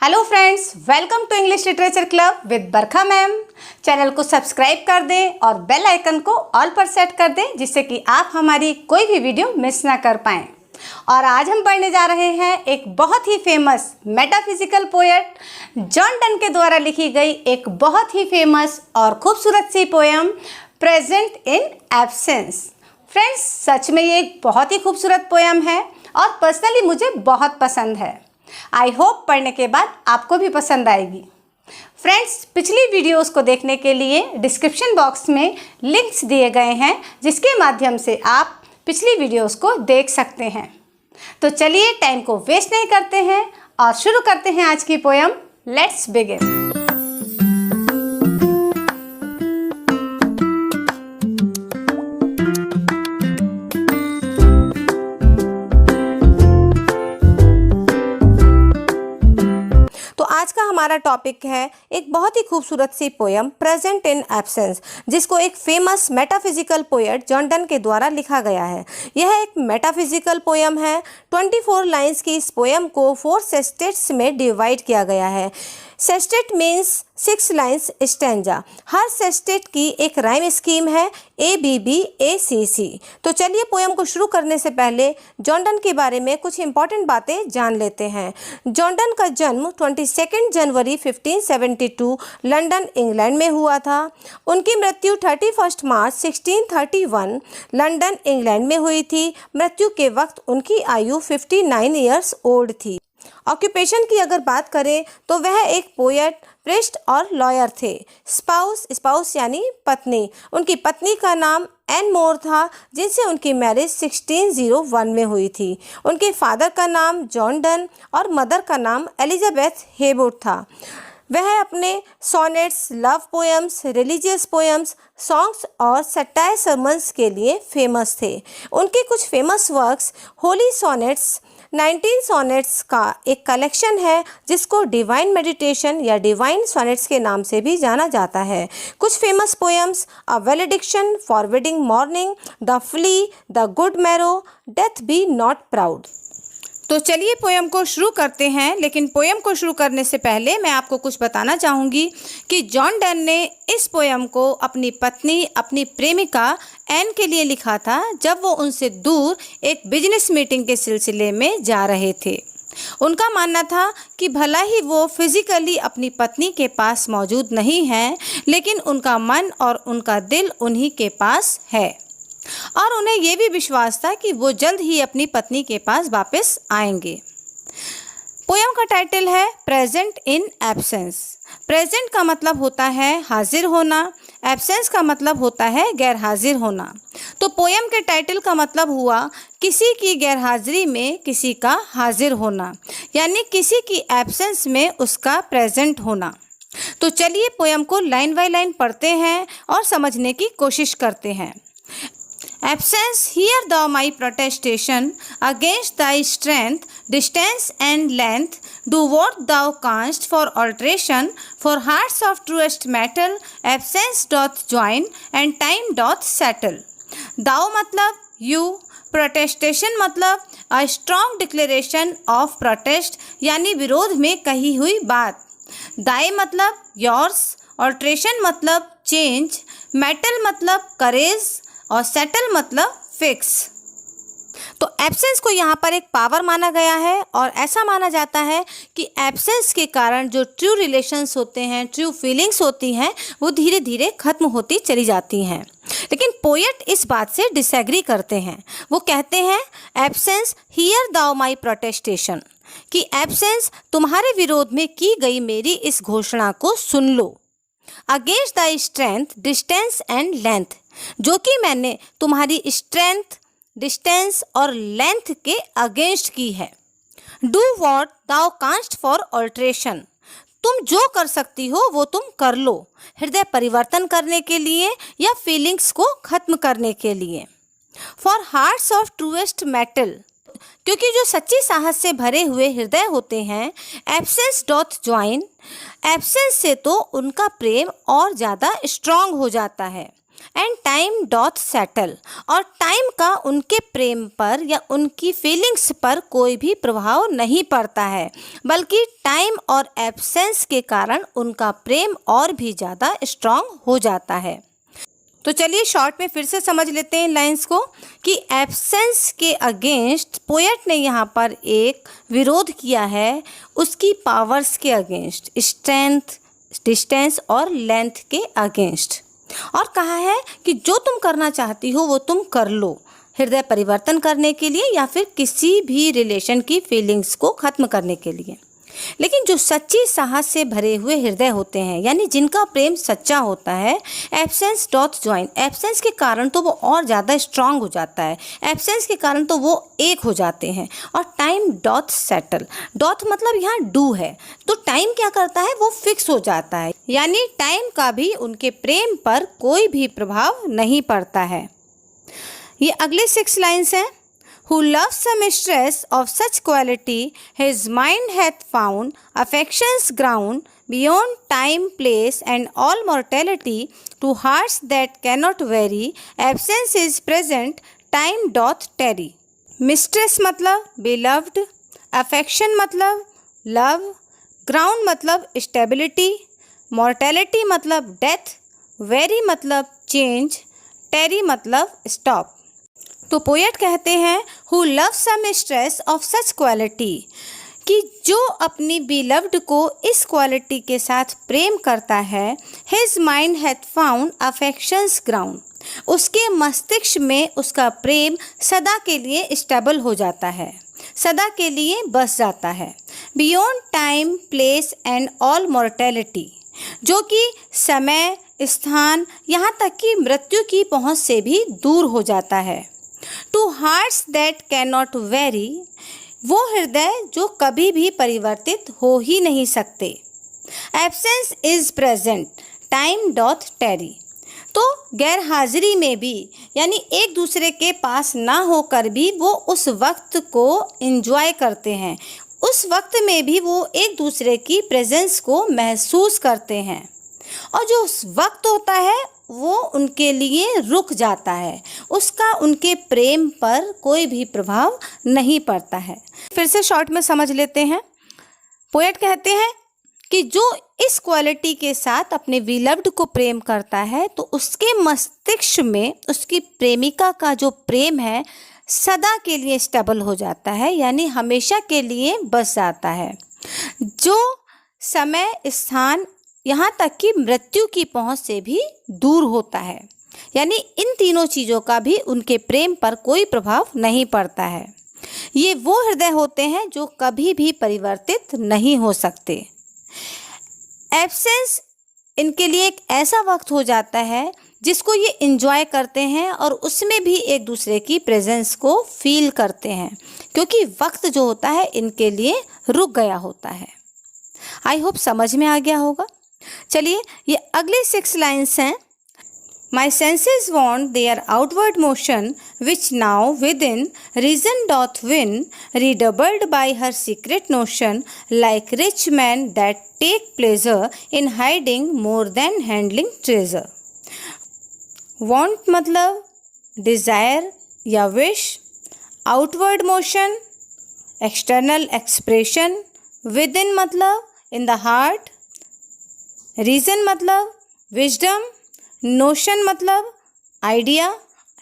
Hello friends, welcome to English literature club with Barkha ma'am. Channel को subscribe कर दें और बेल आइकन को ऑल पर सेट कर दें जिससे कि आप हमारी कोई भी वीडियो मिस ना कर पाएँ। और आज हम पढ़ने जा रहे हैं एक बहुत ही famous metaphysical poet John Donne के द्वारा लिखी गई एक बहुत ही फेमस और खूबसूरत सी poem present in absence. Friends, सच में ये एक बहुत ही खूबसूरत पोएम है और पर्सनली मुझे बहुत पसंद है। आई होप पढ़ने के बाद आपको भी पसंद आएगी। फ्रेंड्स, पिछली वीडियोस को देखने के लिए डिस्क्रिप्शन बॉक्स में लिंक्स दिए गए हैं जिसके माध्यम से आप पिछली वीडियोस को देख सकते हैं। तो चलिए टाइम को वेस्ट नहीं करते हैं और शुरू करते हैं आज की पोएम। Let's begin. आज का हमारा टॉपिक है एक बहुत ही खूबसूरत सी पोएम प्रेजेंट इन एब्सेंस, जिसको एक famous metaphysical poet John Donne के द्वारा लिखा गया है। यह एक मेटाफिजिकल पोएम है। 24 लाइंस की इस पोएम को 4 सेस्टेट्स में डिवाइड किया गया है। Sestet means 6 lines stanza. हर सेस्टेट की एक राइम स्कीम है ABB-ACC। तो चलिए पोएम को शुरू करने से पहले जॉन डन के बारे में कुछ इंपॉर्टेंट बातें जान लेते हैं। जॉन डन का जन्म 22 जनवरी 1572 लंदन इंग्लैंड में हुआ था। उनकी मृत्यु 31 मार्च 1631 लंदन इंग्लैंड में हुई थी। मृत्यु के वक्त उनकी आयु 59 ईयर्स ओल्ड थी। ऑक्यूपेशन की अगर बात करें तो वह एक पोएट, प्रीस्ट और लॉयर थे। स्पाउस यानी पत्नी, उनकी पत्नी का नाम एन मोर था जिनसे उनकी मैरिज 1601 में हुई थी। उनके फादर का नाम जॉन डन और मदर का नाम एलिजाबेथ हेवुड था। वह अपने sonnets, love poems, religious poems, songs और सटायर सर्मन्स के लिए फेमस थे। उनके कुछ famous works holy sonnets 19 sonnets का एक कलेक्शन है जिसको डिवाइन मेडिटेशन या डिवाइन सोनेट्स के नाम से भी जाना जाता है। कुछ famous poems a valediction, forbidding mourning, the flea, the good morrow, death be not proud. तो चलिए पोएम को शुरू करते हैं। लेकिन पोएम को शुरू करने से पहले मैं आपको कुछ बताना चाहूँगी कि जॉन डन ने इस पोएम को अपनी पत्नी, अपनी प्रेमिका एन के लिए लिखा था जब वो उनसे दूर एक बिजनेस मीटिंग के सिलसिले में जा रहे थे। उनका मानना था कि भला ही वो फिजिकली अपनी पत्नी के पास मौजूद नहीं है, लेकिन उनका मन और उनका दिल उन्हीं के पास है और उन्हें यह भी विश्वास था कि वो जल्द ही अपनी पत्नी के पास वापस आएंगे। पोएम का टाइटल है प्रेजेंट इन एब्सेंस। प्रेजेंट का मतलब होता है हाजिर होना, एब्सेंस का मतलब होता है गैर हाजिर होना। तो पोएम के टाइटल का मतलब हुआ किसी की गैर हाजिरी में किसी का हाजिर होना, यानी किसी की एब्सेंस में उसका प्रेजेंट होना। तो चलिए पोएम को लाइन बाय लाइन पढ़ते हैं और समझने की कोशिश करते हैं। Absence, hear thou my protestation against thy strength, distance and length. Do what thou canst for alteration, for hearts of truest metal, absence doth join and time doth settle. Thou मतलब you, protestation मतलब a strong declaration of protest यानी विरोध में कही हुई बात। thy मतलब yours, alteration मतलब change, metal मतलब courage और सेटल मतलब फिक्स। तो एब्सेंस को यहाँ पर एक पावर माना गया है और ऐसा माना जाता है कि एब्सेंस के कारण जो ट्रू रिलेशंस होते हैं, ट्रू फीलिंग्स होती हैं, वो धीरे धीरे खत्म होती चली जाती हैं। लेकिन पोएट इस बात से डिसएग्री करते हैं। वो कहते हैं एब्सेंस हियर दाउ माई प्रोटेस्टेशन, कि एब्सेंस तुम्हारे विरोध में की गई मेरी इस घोषणा को सुन लो। Against the strength, distance and length, जो कि मैंने तुम्हारी स्ट्रेंथ, डिस्टेंस और लेंथ के अगेंस्ट की है। Do what thou canst for alteration, तुम जो कर सकती हो वो तुम कर लो, हृदय परिवर्तन करने के लिए या फीलिंग्स को खत्म करने के लिए। For hearts of truest metal, क्योंकि जो सच्ची साहस से भरे हुए हृदय होते हैं, एब्सेंस डॉथ ज्वाइन, एब्सेंस से तो उनका प्रेम और ज़्यादा स्ट्रांग हो जाता है। एंड टाइम डॉथ सेटल, और टाइम का उनके प्रेम पर या उनकी फीलिंग्स पर कोई भी प्रभाव नहीं पड़ता है, बल्कि टाइम और एब्सेंस के कारण उनका प्रेम और भी ज़्यादा स्ट्रांग हो जाता है। तो चलिए शॉर्ट में फिर से समझ लेते हैं लाइंस को कि एब्सेंस के अगेंस्ट पोएट ने यहाँ पर एक विरोध किया है उसकी पावर्स के अगेंस्ट, स्ट्रेंथ, डिस्टेंस और लेंथ के अगेंस्ट, और कहा है कि जो तुम करना चाहती हो वो तुम कर लो, हृदय परिवर्तन करने के लिए या फिर किसी भी रिलेशन की फीलिंग्स को ख़त्म करने के लिए। लेकिन जो सच्ची साहस से भरे हुए हृदय होते हैं, यानी जिनका प्रेम सच्चा होता है, एब्सेंस डॉथ ज्वाइन, एब्सेंस के कारण तो वो और ज़्यादा स्ट्रांग हो जाता है, एब्सेंस के कारण तो वो एक हो जाते हैं, और टाइम डॉथ सेटल, डॉथ मतलब यहाँ डू है, तो टाइम क्या करता है, वो फिक्स हो जाता है, यानी टाइम का भी उनके प्रेम पर कोई भी प्रभाव नहीं पड़ता है। ये अगले 6 लाइन्स हैं। Who loves a mistress of such quality, his mind hath found affection's ground beyond time, place, and all mortality. To hearts that cannot vary, absence is present, time doth tarry. Mistress मतलब beloved, affection मतलब love, ground मतलब stability, mortality मतलब death, vary मतलब change, tarry मतलब stop। तो poet कहते हैं who loves a mistress of such quality, कि जो अपनी बिलव्ड को इस क्वालिटी के साथ प्रेम करता है, his mind hath found affections ground, उसके मस्तिष्क में उसका प्रेम सदा के लिए स्टेबल हो जाता है, सदा के लिए बस जाता है, beyond time, place and all mortality, जो कि समय, स्थान, यहाँ तक कि मृत्यु की पहुँच से भी दूर हो जाता है। To hearts that cannot very, वो हृदय जो कभी भी परिवर्तित हो ही नहीं सकते। Absence is present, time doth tarry, तो गैर हाजिरी में भी, यानी एक दूसरे के पास ना होकर भी वो उस वक्त को एंजॉय करते हैं, उस वक्त में भी वो एक दूसरे की प्रेजेंस को महसूस करते हैं, और जो उस वक्त होता है वो उनके लिए रुक जाता है, उसका उनके प्रेम पर कोई भी प्रभाव नहीं पड़ता है। फिर से शॉर्ट में समझ लेते हैं। पोएट कहते हैं कि जो इस क्वालिटी के साथ अपने बिलव्ड को प्रेम करता है, तो उसके मस्तिष्क में उसकी प्रेमिका का जो प्रेम है सदा के लिए स्टेबल हो जाता है, यानी हमेशा के लिए बस जाता है, जो समय, स्थान, यहाँ तक कि मृत्यु की पहुँच से भी दूर होता है, यानी इन तीनों चीज़ों का भी उनके प्रेम पर कोई प्रभाव नहीं पड़ता है। ये वो हृदय होते हैं जो कभी भी परिवर्तित नहीं हो सकते। एब्सेंस इनके लिए एक ऐसा वक्त हो जाता है जिसको ये एंजॉय करते हैं और उसमें भी एक दूसरे की प्रेजेंस को फील करते हैं, क्योंकि वक्त जो होता है इनके लिए रुक गया होता है। आई होप समझ में आ गया होगा। चलिए ये अगले 6 लाइन्स हैं। My senses want their outward motion, which now within reason doth win, redoubled by her secret notion, like rich men that take pleasure in hiding more than handling treasure. Want मतलब desire या wish, outward motion, external expression, within मतलब in the heart, reason मतलब wisdom, notion मतलब idea,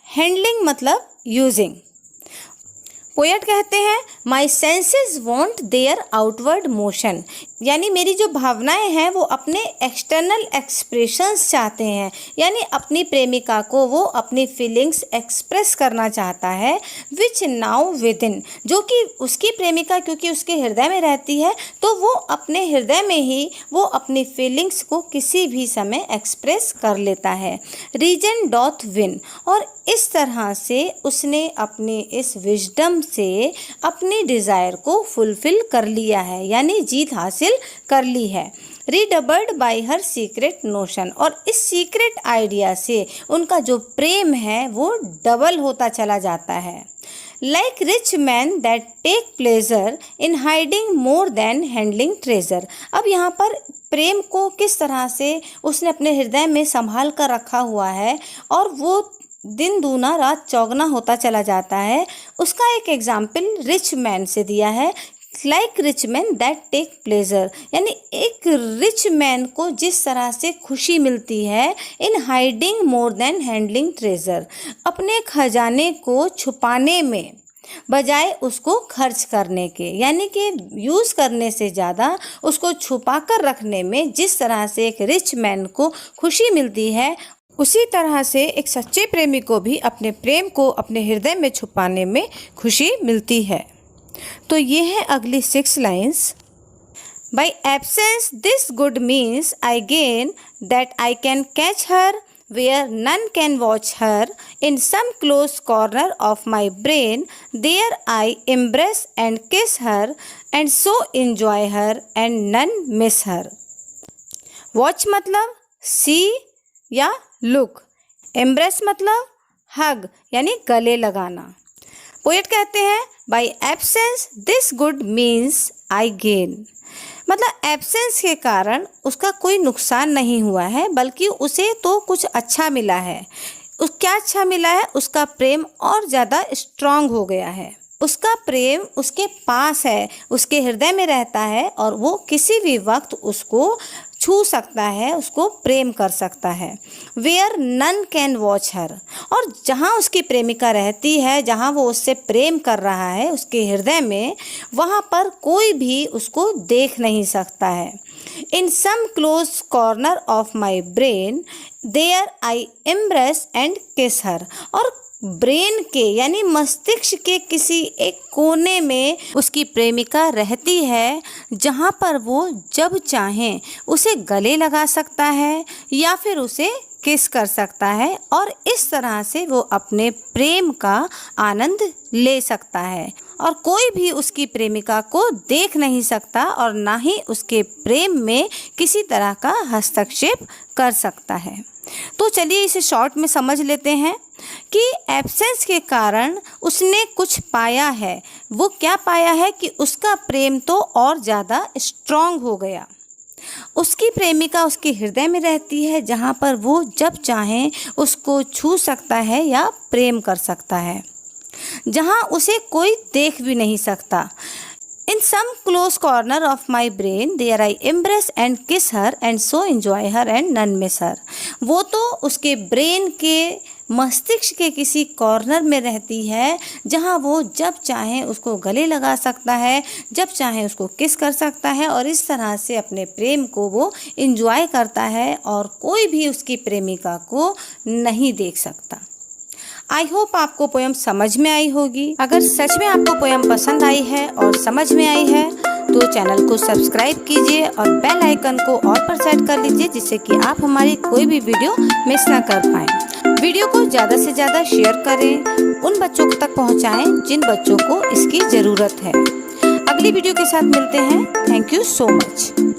handling मतलब using. Poet कहते हैं माई senses want there outward motion, यानी मेरी जो भावनाएं हैं वो अपने एक्सटर्नल एक्सप्रेशंस चाहते हैं, यानी अपनी प्रेमिका को वो अपनी फीलिंग्स एक्सप्रेस करना चाहता है, विच नाउ विद इन, जो कि उसकी प्रेमिका क्योंकि उसके हृदय में रहती है तो वो अपने हृदय में ही वो अपनी फीलिंग्स को किसी भी समय एक्सप्रेस कर लेता है। रीजन डॉथ विन, और इस तरह से उसने अपने इस विजडम से अपनी डिज़ायर को फुलफिल कर लिया है, यानी जीत हासिल कर ली है। रीडबल्ड बाय हर सीक्रेट नोशन, और इस सीक्रेट आइडिया से उनका जो प्रेम है वो डबल होता चला जाता है। Like rich man that take pleasure in hiding more than handling treasure. अब यहाँ पर प्रेम को किस तरह से उसने अपने हृदय में संभाल कर रखा हुआ है और वो दिन दूना रात चौगुना होता चला जाता है, उसका एक एग्जाम्पल रिच मैन से दिया है। Like rich man that take pleasure, यानी एक रिच मैन को जिस तरह से खुशी मिलती है in hiding more than handling treasure, अपने खजाने को छुपाने में बजाय उसको खर्च करने के, यानी कि यूज़ करने से ज़्यादा उसको छुपा कर रखने में जिस तरह से एक रिच मैन को खुशी मिलती है, उसी तरह से एक सच्चे प्रेमी को भी अपने प्रेम को अपने हृदय में छुपाने में खुशी मिलती है। तो ये है अगली 6 lines. By absence this good means I gain that I can catch her where none can watch her in some close corner of my brain, there I embrace and kiss her and so enjoy her and none miss her। Watch मतलब see या look, embrace मतलब hug यानी गले लगाना। Poet कहते हैं by absence this good means I gain, मतलब absence के कारण उसका कोई नुकसान नहीं हुआ है, बल्कि उसे तो कुछ अच्छा मिला है। क्या अच्छा मिला है? उसका प्रेम और ज़्यादा स्ट्रांग हो गया है। उसका प्रेम उसके पास है, उसके हृदय में रहता है और वो किसी भी वक्त उसको छू सकता है, उसको प्रेम कर सकता है। वेयर नन कैन वॉच हर, और जहाँ उसकी प्रेमिका रहती है, जहाँ वो उससे प्रेम कर रहा है उसके हृदय में, वहाँ पर कोई भी उसको देख नहीं सकता है। In some close corner of my brain there I embrace and kiss her, और ब्रेन के यानी मस्तिष्क के किसी एक कोने में उसकी प्रेमिका रहती है, जहाँ पर वो जब चाहे उसे गले लगा सकता है या फिर उसे किस कर सकता है, और इस तरह से वो अपने प्रेम का आनंद ले सकता है और कोई भी उसकी प्रेमिका को देख नहीं सकता और ना ही उसके प्रेम में किसी तरह का हस्तक्षेप कर सकता है। तो चलिए इसे शॉर्ट में समझ लेते हैं कि एब्सेंस के कारण उसने कुछ पाया है। वो क्या पाया है कि उसका प्रेम तो और ज़्यादा स्ट्रॉन्ग हो गया। उसकी प्रेमिका उसके हृदय में रहती है, जहाँ पर वो जब चाहे उसको छू सकता है या प्रेम कर सकता है, जहाँ उसे कोई देख भी नहीं सकता। In some close corner of my brain, there I embrace and kiss her and so enjoy her and none miss her। वो तो उसके ब्रेन के मस्तिष्क के किसी कॉर्नर में रहती है, जहाँ वो जब चाहे उसको गले लगा सकता है, जब चाहे उसको किस कर सकता है और इस तरह से अपने प्रेम को वो इंजॉय करता है और कोई भी उसकी प्रेमिका को नहीं देख सकता। आई होप आपको पोयम समझ में आई होगी। अगर सच में आपको पोयम पसंद आई है और समझ में आई है तो चैनल को सब्सक्राइब कीजिए और बेल आइकन को ऑल पर सेट कर लीजिए, जिससे कि आप हमारी कोई भी वीडियो मिस ना कर पाएँ। वीडियो को ज़्यादा से ज़्यादा शेयर करें, उन बच्चों तक पहुँचाएँ जिन बच्चों को इसकी ज़रूरत है। अगली वीडियो के साथ मिलते हैं। Thank you so much.